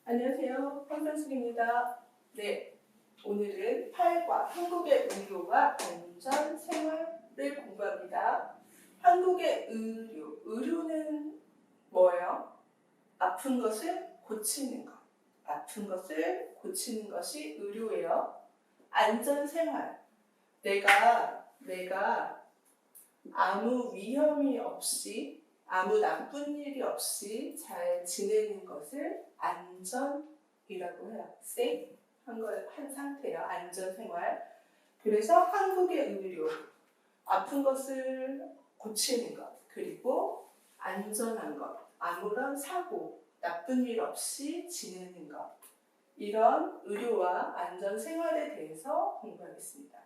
안녕하세요. 황선숙입니다. 네, 오늘은 8과 한국의 의료와 안전 생활을 공부합니다. 한국의 의료는 뭐예요? 아픈 것을 고치는 것. 아픈 것을 고치는 것이 의료예요. 안전 생활. 내가 아무 위험이 없이 아무 나쁜 일이 없이 잘 지내는 것을 안전이라고 해요. safe 한 상태예요. 안전 생활. 그래서 한국의 의료, 아픈 것을 고치는 것, 그리고 안전한 것, 아무런 사고, 나쁜 일 없이 지내는 것, 이런 의료와 안전 생활에 대해서 공부하겠습니다.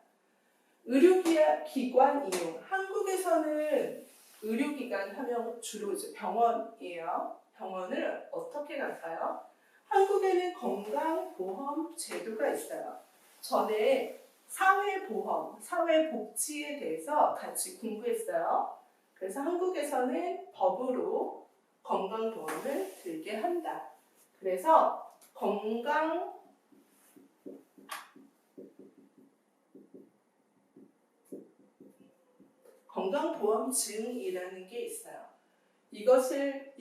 의료기관 이용. 한국에서는 의료기관 하면 주로 이제 병원이에요. 병원을 어떻게 갈까요? 한국에는 건강보험 제도가 있어요. 전에 사회보험, 사회복지에 대해서 같이 공부했어요. 그래서 한국에서는 법으로 건강보험을 들게 한다. 그래서 건강보험증이라는 게 있어요. 이것을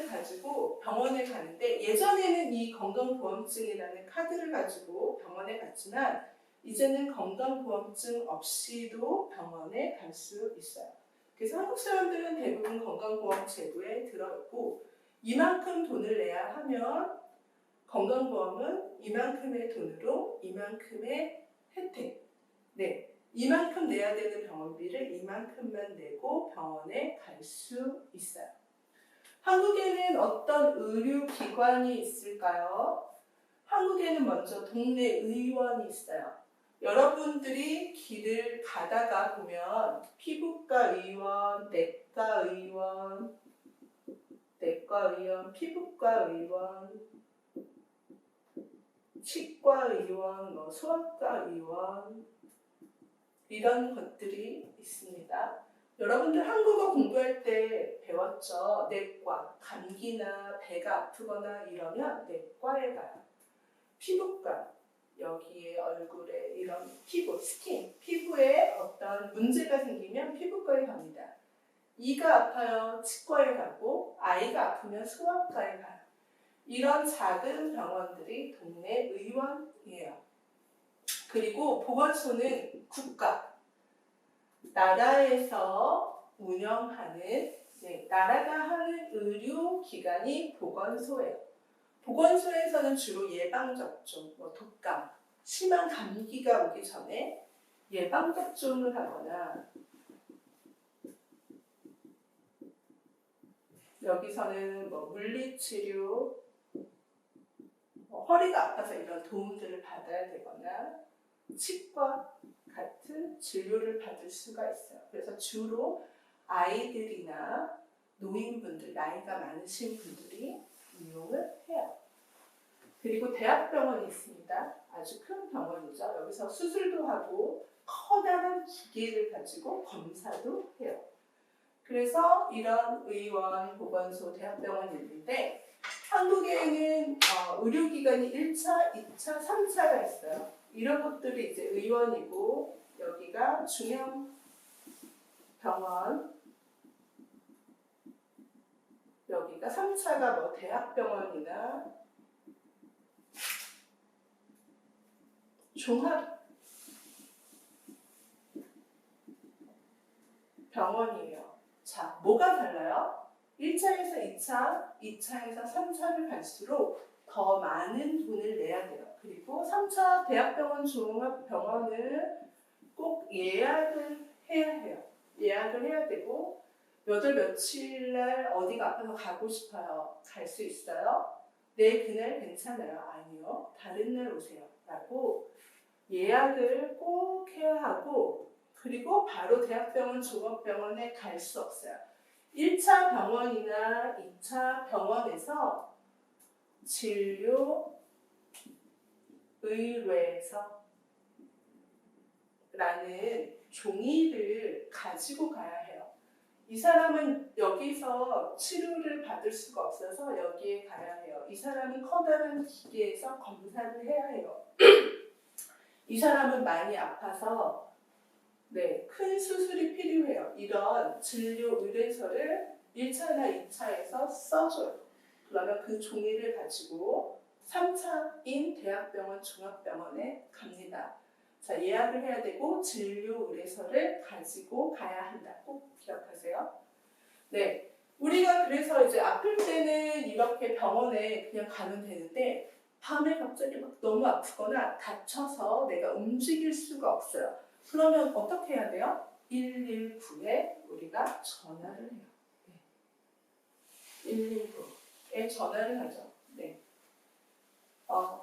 가지고 병원에 가는데, 예전에는 이 건강보험증이라는 카드를 가지고 병원에 갔지만 이제는 건강보험증 없이도 병원에 갈 수 있어요. 그래서 한국 사람들은 대부분 건강보험 제도에 들어있고, 이만큼 돈을 내야 하면 건강보험은 이만큼의 돈으로 이만큼의 혜택, 네, 이만큼 내야 되는 병원비를 이만큼만 내고 병원에 갈 수 있어요. 한국에는 어떤 의료기관이 있을까요? 한국에는 먼저 동네 의원이 있어요. 여러분들이 길을 가다가 보면 피부과 의원, 내과 의원, 피부과 의원, 치과 의원, 소아과 의원, 이런 것들이 있습니다. 여러분들 한국어 공부할 때 배웠죠? 내과, 감기나 배가 아프거나 이러면 내과에 가요. 피부과, 여기에 얼굴에 이런 피부, 스킨, 피부에 어떤 문제가 생기면 피부과에 갑니다. 이가 아파요, 치과에 가고, 아이가 아프면 소아과에 가요. 이런 작은 병원들이 동네 의원이에요. 그리고 보건소는 국가, 나라에서 운영하는, 나라가 하는 의료기관이 보건소예요. 보건소에서는 주로 예방접종, 독감, 심한 감기가 오기 전에 예방접종을 하거나, 여기서는 물리치료, 허리가 아파서 이런 도움들을 받아야 되거나 치과 같은 진료를 받을 수가 있어요. 그래서 주로 아이들이나 노인분들, 나이가 많으신 분들이 이용을 해요. 그리고 대학병원이 있습니다. 아주 큰 병원이죠. 여기서 수술도 하고 커다란 기계를 가지고 검사도 해요. 그래서 이런 의원, 보건소, 대학병원이 있는데, 한국에는 의료기관이 1차, 2차, 3차가 있어요. 이런 것들이 이제 의원이고, 여기가 중형병원, 여기가 3차가 대학병원이나 종합병원이에요. 자, 뭐가 달라요? 1차에서 2차, 2차에서 3차를 갈수록 더 많은 돈을 내야 돼요. 그리고 3차 대학병원, 종합병원은 꼭 예약을 해야 해요. 예약을 해야 되고, 몇 월 며칠 날 어디가 아파서 가고 싶어요. 갈 수 있어요? 네, 그날 괜찮아요. 아니요, 다른 날 오세요. 라고 예약을 꼭 해야 하고, 그리고 바로 대학병원, 종합병원에 갈 수 없어요. 1차 병원이나 2차 병원에서 진료 의뢰서 라는 종이를 가지고 가야 해요. 이 사람은 여기서 치료를 받을 수가 없어서 여기에 가야 해요. 이 사람은 커다란 기계에서 검사를 해야 해요. 이 사람은 많이 아파서 큰 수술이 필요해요. 이런 진료 의뢰서를 1차나 2차에서 써줘요. 그러면 그 종이를 가지고 3차인 대학병원, 종합병원에 갑니다. 자, 예약을 해야 되고 진료 의뢰서를 가지고 가야 한다. 꼭 기억하세요. 네, 우리가 그래서 이제 아플 때는 이렇게 병원에 그냥 가면 되는데 밤에 갑자기 막 너무 아프거나 다쳐서 내가 움직일 수가 없어요. 그러면 어떻게 해야 돼요? 119에 우리가 전화를 해요. 119에 전화를 하죠. 네.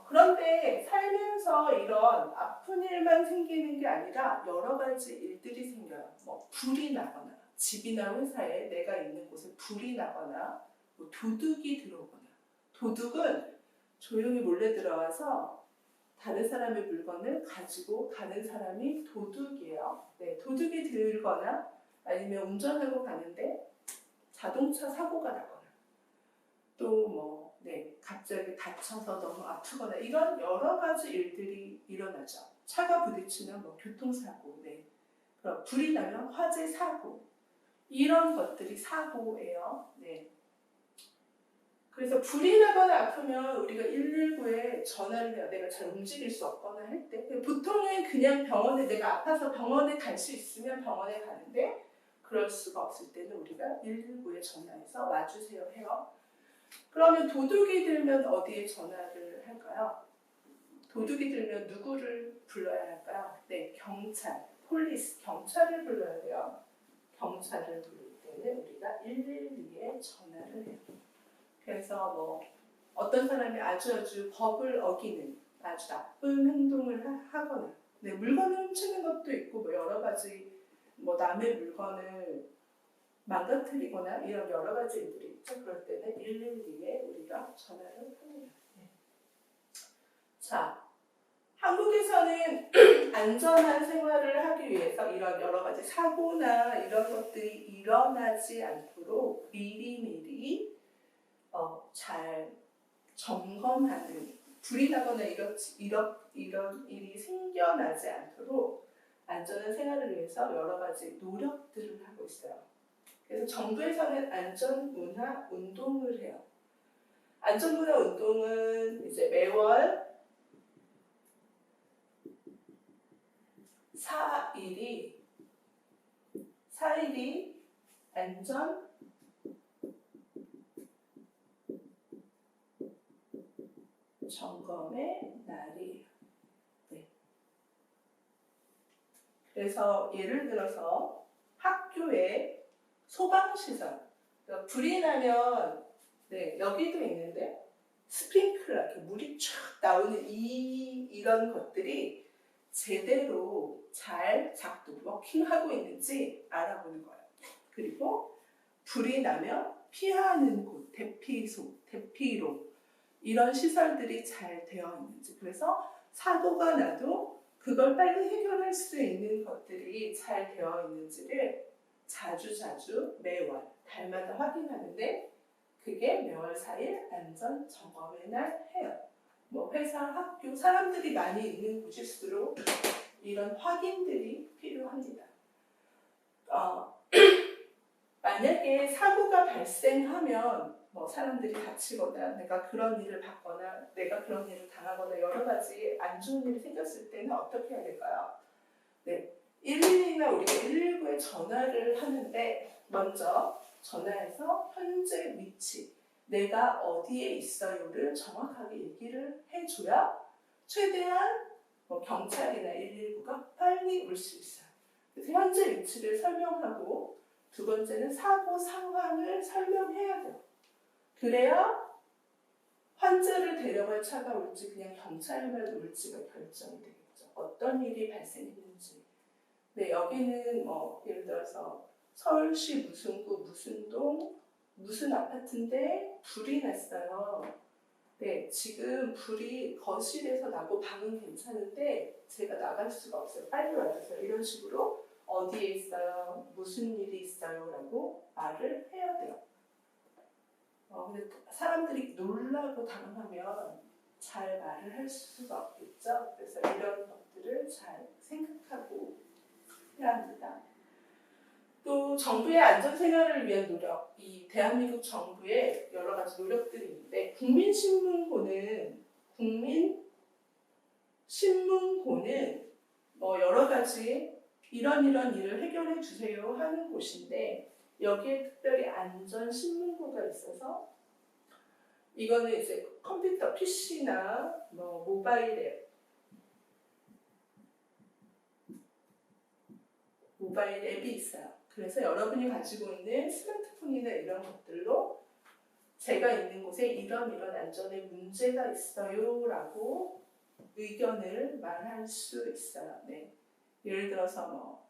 그런데 살면서 이런 아픈 일만 생기는 게 아니라 여러 가지 일들이 생겨요. 뭐 불이 나거나 집이나 회사에 내가 있는 곳에 불이 나거나 뭐 도둑이 들어오거나 도둑은 조용히 몰래 들어와서 다른 사람의 물건을 가지고 가는 사람이 도둑이에요. 네, 도둑이 들거나 아니면 운전하고 가는데 자동차 사고가 나거나 또 뭐 갑자기 다쳐서 너무 아프거나 이런 여러 가지 일들이 일어나죠. 차가 부딪히면 뭐 교통사고, 그럼 불이 나면 화재 사고 이런 것들이 사고예요. 그래서 불이 나거나 아프면 우리가 119에 전화를 해요. 내가 잘 움직일 수 없거나 할 때. 보통은 그냥 병원에 내가 아파서 병원에 갈 수 있으면 병원에 가는데 그럴 수가 없을 때는 우리가 119에 전화해서 와주세요 해요. 그러면 도둑이 들면 어디에 전화를 할까요? 도둑이 들면 누구를 불러야 할까요? 경찰, 폴리스, 경찰을 불러야 돼요. 경찰을 부를 때는 우리가 112에 전화를 해요. 그래서 뭐 어떤 사람이 아주 법을 어기는 아주 나쁜 행동을 하거나 물건을 훔치는 것도 있고 뭐 여러 가지 뭐 남의 물건을 망가뜨리거나 이런 여러 가지 일들이 있죠. 그럴 때는 112에 우리가 전화를 합니다. 자, 한국에서는 안전한 생활을 하기 위해서 이런 여러 가지 사고나 이런 것들이 일어나지 않도록 미리미리 잘 점검하는 불이 나거나 이런 일이 생겨나지 않도록 안전한 생활을 위해서 여러 가지 노력들을 하고 있어요. 그래서 정부에서는 안전문화 운동을 해요. 안전문화 운동은 이제 매월 4일이 안전 점검의 날이에요. 그래서 예를 들어서 학교에 소방시설, 그러니까 불이 나면 여기도 있는데 스프링클러, 이렇게 물이 쫙 나오는 이런 것들이 제대로 잘 작동, 워킹하고 있는지 알아보는 거예요. 그리고 불이 나면 피하는 곳, 대피로 이런 시설들이 잘 되어 있는지, 그래서 사고가 나도 그걸 빨리 해결할 수 있는 것들이 잘 되어 있는지를 자주 매월 달마다 확인하는데 그게 매월 4일 안전 점검의 날 해요. 뭐 회사, 학교, 사람들이 많이 있는 곳일수록 이런 확인들이 필요합니다. 만약에 사고가 발생하면 뭐 사람들이 다치거나 내가 그런 일을 받거나 내가 그런 일을 당하거나 여러 가지 안 좋은 일이 생겼을 때는 어떻게 해야 될까요? 112나 우리가 119에 전화를 하는데 먼저 전화해서 현재 위치, 내가 어디에 있어요를 정확하게 얘기를 해줘야 최대한 경찰이나 119가 빨리 올 수 있어요. 그래서 현재 위치를 설명하고 두 번째는 사고 상황을 설명해야 돼요. 그래야 환자를 데려갈 차가 올지 그냥 경찰만 올지가 결정이 되겠죠. 어떤 일이 발생했는지. 여기는 예를 들어서 서울시 무슨 구 무슨 동 무슨 아파트인데 불이 났어요. 지금 불이 거실에서 나고 방은 괜찮은데 제가 나갈 수가 없어요. 빨리 와주세요. 이런 식으로 어디에 있어요? 무슨 일이 있어요? 라고 말을 해야 돼요. 근데 사람들이 놀라고 당하면 잘 말을 할 수가 없겠죠. 그래서 이런 것들을 잘 생각하고 해야 합니다. 또 정부의 안전생활을 위한 노력, 이 대한민국 정부의 여러 가지 노력들이 있는데 국민신문고는 뭐 여러 가지 이런 일을 해결해 주세요 하는 곳인데 여기에 특별히 안전신문고가 있어서 이거는 이제 컴퓨터, PC나 뭐 모바일 앱이 있어요. 그래서 여러분이 가지고 있는 스마트폰이나 이런 것들로 제가 있는 곳에 이런 안전에 문제가 있어요 라고 의견을 말할 수 있어요. 네. 예를 들어서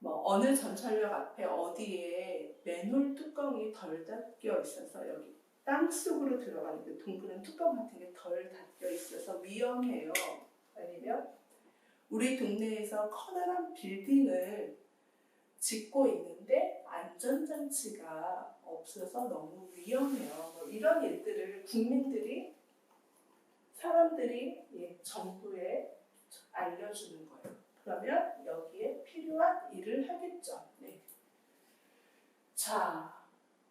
어느 전철역 앞에 어디에 맨홀 뚜껑이 덜 닫혀 있어서 여기 땅속으로 들어가는데 둥그런 뚜껑 같은 게 덜 닫혀 있어서 위험해요. 아니면 우리 동네에서 커다란 빌딩을 짓고 있는데 안전장치가 없어서 너무 위험해요. 이런 일들을 사람들이 정부에 알려주는 거예요. 그러면 여기에 필요한 일을 하겠죠. 네. 자,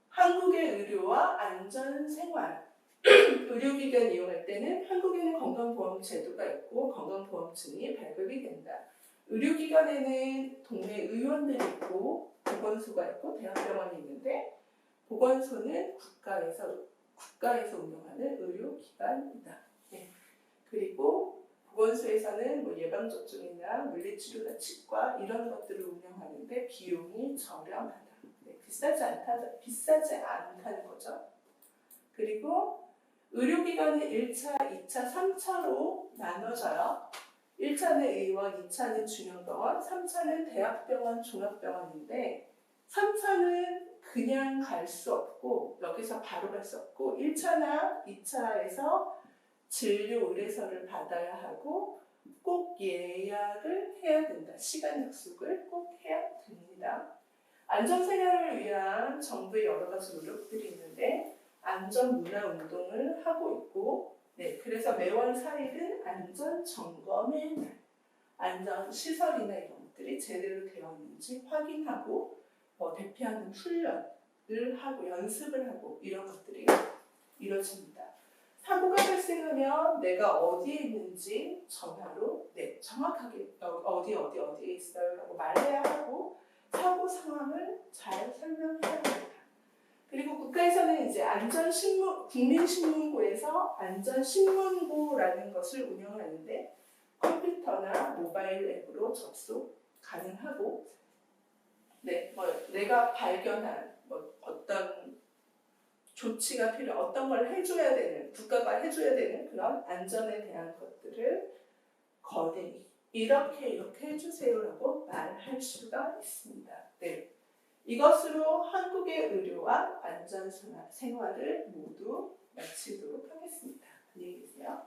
한국의 의료와 안전생활. 의료기관 이용할 때는 한국에는 건강보험제도가 있고 건강보험증이 발급이 된다. 의료기관에는 동네 의원들이 있고 보건소가 있고 대학병원이 있는데 보건소는 국가에서 운영하는 의료기관이다. 네. 그리고 보건소에서는 뭐 예방접종이나 물리치료나 치과 이런 것들을 운영하는데 비용이 저렴하다. 네. 비싸지 않다는 거죠. 그리고 의료기관은 1차, 2차, 3차로 나눠져요. 1차는 의원, 2차는 중형병원, 3차는 대학병원, 종합병원인데 3차는 그냥 갈 수 없고 여기서 바로 갈 수 없고 1차나 2차에서 진료 의뢰서를 받아야 하고 꼭 예약을 해야 된다. 시간 약속을 꼭 해야 됩니다. 안전생활을 위한 정부의 여러 가지 노력들이 있는데 안전문화운동을 하고 있고 그래서 매월 4일은 안전점검의 날, 안전시설이나 이런 것들이 제대로 되어 있는지 확인하고 대피하는 훈련을 하고 연습을 하고 이런 것들이 이루어집니다. 사고가 발생하면 내가 어디에 있는지 전화로 정확하게 어디에 있어요 라고 말해야 하고 사고 상황을 잘 설명해야 합니다. 그리고 국가에서는 이제 국민신문고에서 안전신문고라는 것을 운영하는데 컴퓨터나 모바일 앱으로 접속 가능하고 내가 발견한 어떤 조치가 어떤 걸 해줘야 되는 국가가 해줘야 되는 그런 안전에 대한 것들을 이렇게 해주세요라고 말할 수가 있습니다. 네. 이것으로 한국의 의료와 안전생활을 모두 마치도록 하겠습니다. 안녕히 계세요.